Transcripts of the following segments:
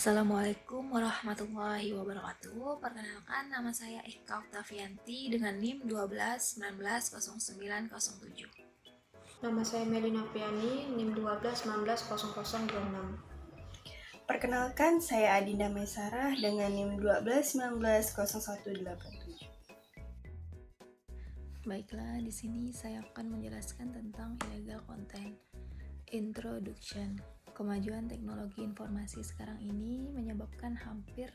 Assalamualaikum warahmatullahi wabarakatuh. Perkenalkan, nama saya Eka Oktavianti dengan NIM 12190907. Nama saya Melina Priani, NIM 12190026. Perkenalkan, saya Adinda Maisarah dengan NIM 12190187. Baiklah, di sini saya akan menjelaskan tentang illegal content. Introduction. Kemajuan teknologi informasi sekarang ini menyebabkan hampir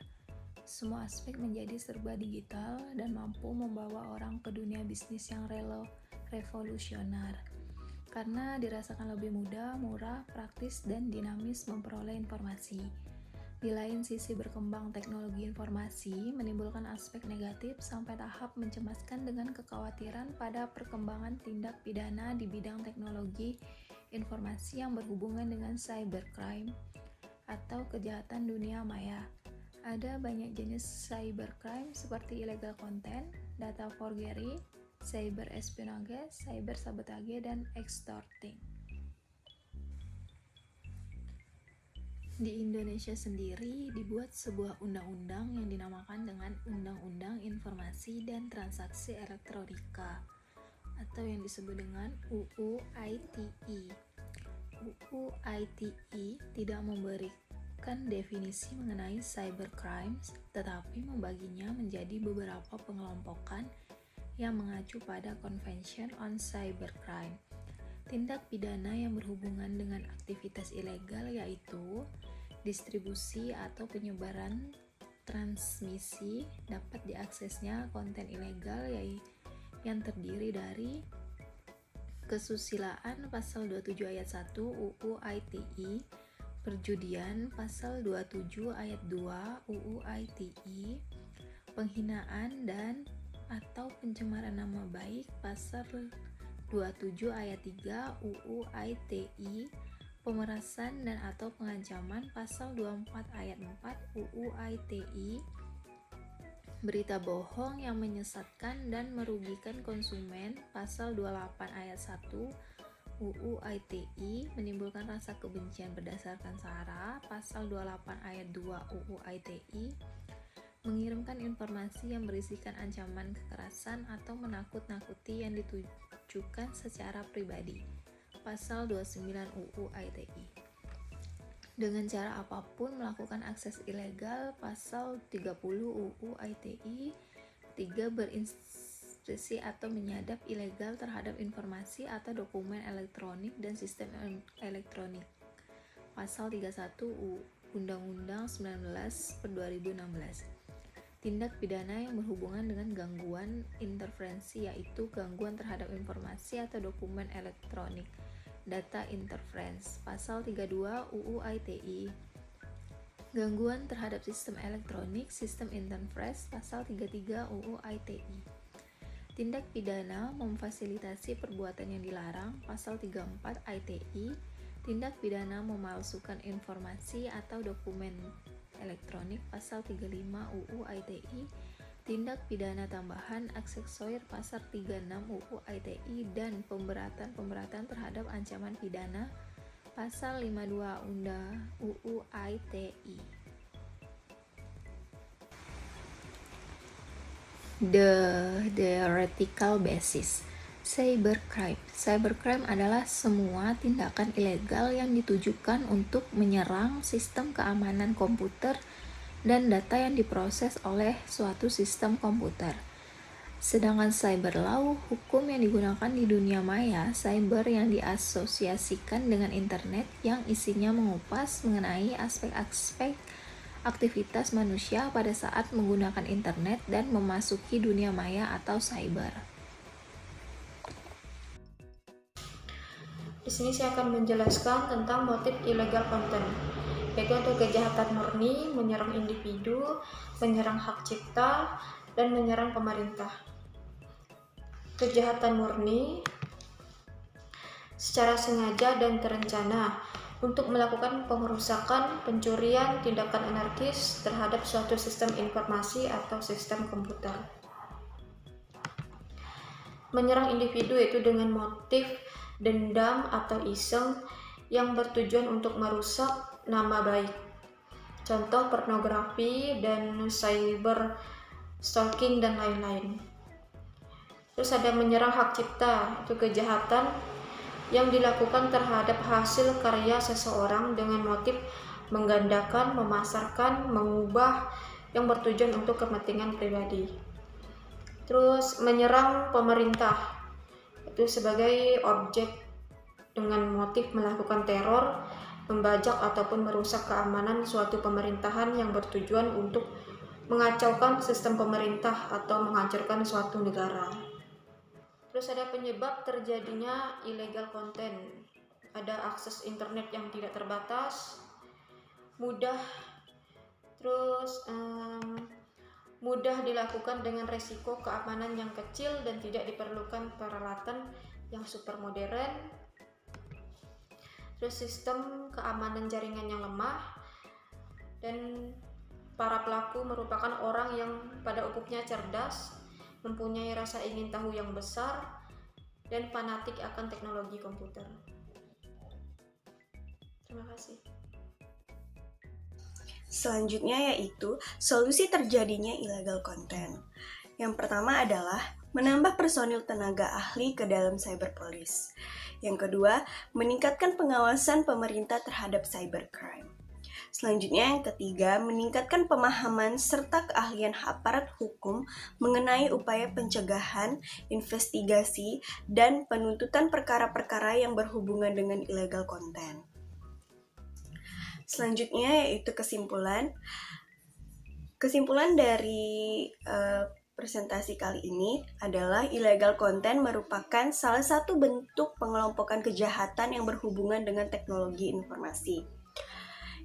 semua aspek menjadi serba digital dan mampu membawa orang ke dunia bisnis yang revolusioner. Karena dirasakan lebih mudah, murah, praktis, dan dinamis memperoleh informasi. Di lain sisi, berkembang teknologi informasi menimbulkan aspek negatif sampai tahap mencemaskan dengan kekhawatiran pada perkembangan tindak pidana di bidang teknologi informasi yang berhubungan dengan cybercrime atau kejahatan dunia maya. Ada banyak jenis cybercrime seperti illegal content, data forgery, cyber espionage, cyber sabotage, dan extorting. Di Indonesia sendiri dibuat sebuah undang-undang yang dinamakan dengan Undang-Undang Informasi dan Transaksi Elektronika atau yang disebut dengan UU ITE. UU ITE tidak memberikan definisi mengenai cybercrimes, tetapi membaginya menjadi beberapa pengelompokan yang mengacu pada Convention on Cybercrime. Tindak pidana yang berhubungan dengan aktivitas ilegal yaitu distribusi atau penyebaran, transmisi, dapat diaksesnya konten ilegal yang terdiri dari kesusilaan pasal 27 ayat 1 UU ITE, perjudian pasal 27 ayat 2 UU ITE, penghinaan dan atau pencemaran nama baik pasal 27 ayat 3 UU ITE, pemerasan dan atau pengancaman pasal 24 ayat 4 UU ITE, berita bohong yang menyesatkan dan merugikan konsumen pasal 28 ayat 1 UU ITE, menimbulkan rasa kebencian berdasarkan SARA pasal 28 ayat 2 UU ITE, mengirimkan informasi yang berisikan ancaman kekerasan atau menakut-nakuti yang ditujukan secara pribadi pasal 29 UU ITE. Dengan cara apapun melakukan akses ilegal pasal 30 UU ITE. 3. Berinstruksi atau menyadap ilegal terhadap informasi atau dokumen elektronik dan sistem elektronik pasal 31 Undang-Undang 19/2016. Tindak pidana yang berhubungan dengan gangguan interferensi yaitu gangguan terhadap informasi atau dokumen elektronik, data interference, pasal 32 UU ITE. Gangguan terhadap sistem elektronik, sistem interference, pasal 33 UU ITE. Tindak pidana memfasilitasi perbuatan yang dilarang, pasal 34 ITE. Tindak pidana memalsukan informasi atau dokumen elektronik, pasal 35 UU ITE. Tindak pidana tambahan aksesorir, pasal 36 UU ITE, dan pemberatan terhadap ancaman pidana, pasal 52 Undang UU ITE. The theoretical basis. Cybercrime adalah semua tindakan ilegal yang ditujukan untuk menyerang sistem keamanan komputer dan data yang diproses oleh suatu sistem komputer. Sedangkan cyber law, hukum yang digunakan di dunia maya, cyber yang diasosiasikan dengan internet yang isinya mengupas mengenai aspek-aspek aktivitas manusia pada saat menggunakan internet dan memasuki dunia maya atau cyber. Di sini saya akan menjelaskan tentang motif illegal content, yaitu untuk kejahatan murni, menyerang individu, menyerang hak cipta, dan menyerang pemerintah. Kejahatan murni secara sengaja dan terencana untuk melakukan pengerusakan, pencurian, tindakan anarkis terhadap suatu sistem informasi atau sistem komputer. Menyerang individu yaitu dengan motif dendam atau iseng yang bertujuan untuk merusak nama baik. contoh pornografi dan cyber stalking dan lain-lain. Terus ada menyerang hak cipta, itu kejahatan yang dilakukan terhadap hasil karya seseorang dengan motif menggandakan, memasarkan, mengubah yang bertujuan untuk kepentingan pribadi. Terus menyerang pemerintah, itu sebagai objek dengan motif melakukan teror, membajak ataupun merusak keamanan suatu pemerintahan yang bertujuan untuk mengacaukan sistem pemerintah atau menghancurkan suatu negara. Terus ada penyebab terjadinya illegal content, ada akses internet yang tidak terbatas, mudah dilakukan dengan resiko keamanan yang kecil dan tidak diperlukan peralatan yang super modern. Terus sistem keamanan jaringan yang lemah, dan para pelaku merupakan orang yang pada umumnya cerdas, mempunyai rasa ingin tahu yang besar, dan fanatik akan teknologi komputer. Terima kasih. Selanjutnya yaitu solusi terjadinya illegal content. Yang pertama adalah menambah personil tenaga ahli ke dalam cyberpolice. Yang kedua, meningkatkan pengawasan pemerintah terhadap cybercrime. Selanjutnya yang ketiga, meningkatkan pemahaman serta keahlian aparat hukum mengenai upaya pencegahan, investigasi, dan penuntutan perkara-perkara yang berhubungan dengan illegal content. Selanjutnya yaitu kesimpulan. Kesimpulan dari presentasi kali ini adalah illegal content merupakan salah satu bentuk pengelompokan kejahatan yang berhubungan dengan teknologi informasi.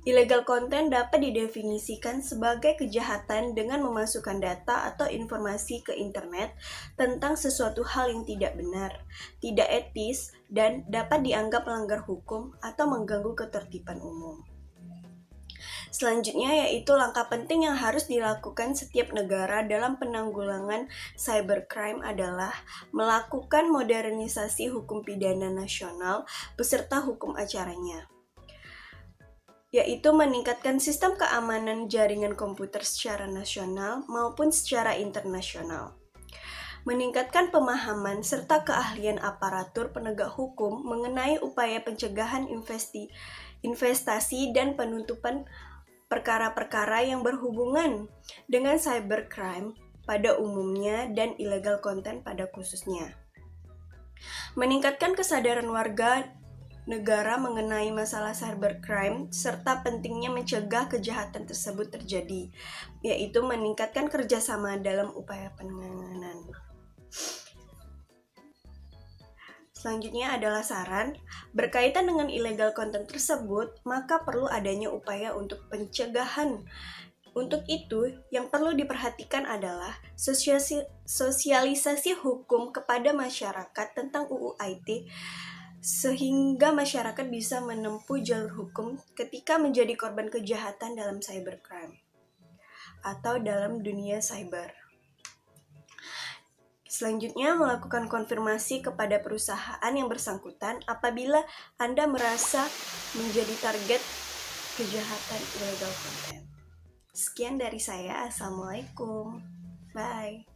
Illegal content dapat didefinisikan sebagai kejahatan dengan memasukkan data atau informasi ke internet tentang sesuatu hal yang tidak benar, tidak etis, dan dapat dianggap melanggar hukum atau mengganggu ketertiban umum. Selanjutnya yaitu langkah penting yang harus dilakukan setiap negara dalam penanggulangan cybercrime adalah melakukan modernisasi hukum pidana nasional beserta hukum acaranya, yaitu meningkatkan sistem keamanan jaringan komputer secara nasional maupun secara internasional. Meningkatkan pemahaman serta keahlian aparatur penegak hukum mengenai upaya pencegahan investasi dan penuntutan perkara-perkara yang berhubungan dengan cybercrime pada umumnya dan illegal content pada khususnya. Meningkatkan kesadaran warga negara mengenai masalah cybercrime serta pentingnya mencegah kejahatan tersebut terjadi, yaitu meningkatkan kerjasama dalam upaya penanganan. Selanjutnya adalah saran. Berkaitan dengan illegal content tersebut, maka perlu adanya upaya untuk pencegahan. Untuk itu, yang perlu diperhatikan adalah sosialisasi hukum kepada masyarakat tentang UU ITE, sehingga masyarakat bisa menempuh jalur hukum ketika menjadi korban kejahatan dalam cybercrime atau dalam dunia cyber. Selanjutnya, melakukan konfirmasi kepada perusahaan yang bersangkutan apabila Anda merasa menjadi target kejahatan illegal content. Sekian dari saya. Assalamualaikum. Bye.